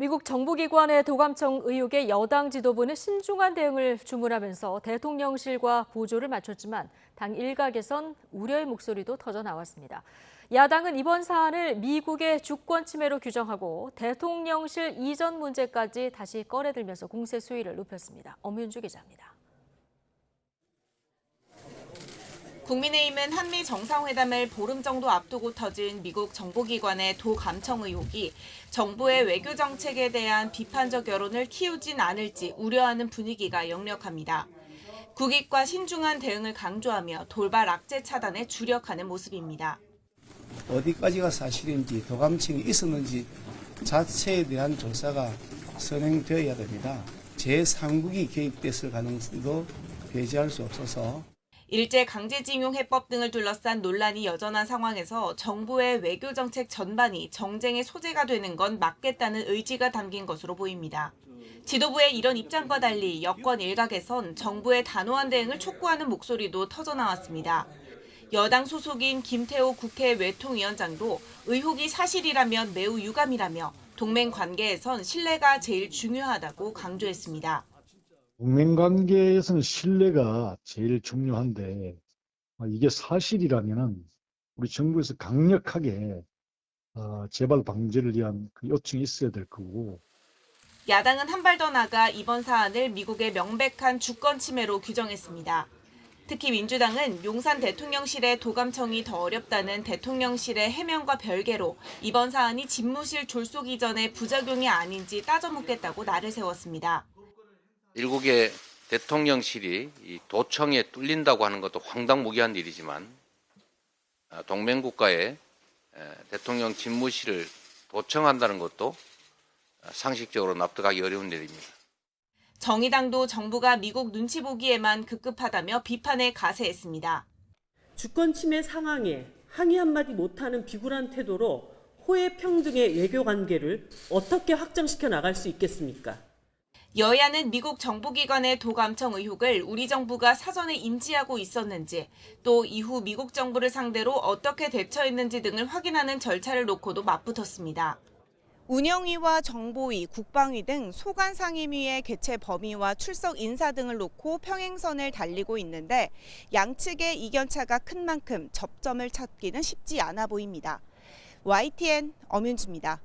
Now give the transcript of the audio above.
미국 정부기관의 도감청 의혹에 여당 지도부는 신중한 대응을 주문하면서 대통령실과 보조를 맞췄지만 당 일각에선 우려의 목소리도 터져 나왔습니다. 야당은 이번 사안을 미국의 주권 침해로 규정하고 대통령실 이전 문제까지 다시 꺼내들면서 공세 수위를 높였습니다. 엄윤주 기자입니다. 국민의힘은 한미 정상회담을 보름 정도 앞두고 터진 미국 정보기관의 도감청 의혹이 정부의 외교 정책에 대한 비판적 여론을 키우진 않을지 우려하는 분위기가 역력합니다. 국익과 신중한 대응을 강조하며 돌발 악재 차단에 주력하는 모습입니다. 어디까지가 사실인지 도감청이 있었는지 자체에 대한 조사가 선행되어야 됩니다. 제3국이 개입됐을 가능성도 배제할 수 없어서 일제 강제징용 해법 등을 둘러싼 논란이 여전한 상황에서 정부의 외교 정책 전반이 정쟁의 소재가 되는 건 막겠다는 의지가 담긴 것으로 보입니다. 지도부의 이런 입장과 달리 여권 일각에선 정부의 단호한 대응을 촉구하는 목소리도 터져나왔습니다. 여당 소속인 김태호 국회 외통위원장도 의혹이 사실이라면 매우 유감이라며 동맹 관계에선 신뢰가 제일 중요하다고 강조했습니다. 동맹 관계에서는 신뢰가 제일 중요한데 이게 사실이라면 우리 정부에서 강력하게 재발 방지를 위한 요청이 있어야 될 거고. 야당은 한 발 더 나가 이번 사안을 미국의 명백한 주권 침해로 규정했습니다. 특히 민주당은 용산 대통령실의 도감청이 더 어렵다는 대통령실의 해명과 별개로 이번 사안이 집무실 졸속 이전의 부작용이 아닌지 따져 묻겠다고 날을 세웠습니다. 일국의 대통령실이 이 도청에 뚫린다고 하는 것도 황당무계한 일이지만 동맹국가의 대통령 집무실을 도청한다는 것도 상식적으로 납득하기 어려운 일입니다. 정의당도 정부가 미국 눈치 보기에만 급급하다며 비판에 가세했습니다. 주권 침해 상황에 항의 한마디 못하는 비굴한 태도로 호혜 평등의 외교 관계를 어떻게 확장시켜 나갈 수 있겠습니까? 여야는 미국 정보기관의 도감청 의혹을 우리 정부가 사전에 인지하고 있었는지, 또 이후 미국 정부를 상대로 어떻게 대처했는지 등을 확인하는 절차를 놓고도 맞붙었습니다. 운영위와 정보위, 국방위 등 소관 상임위의 개최 범위와 출석 인사 등을 놓고 평행선을 달리고 있는데 양측의 이견차가 큰 만큼 접점을 찾기는 쉽지 않아 보입니다. YTN 엄윤주입니다.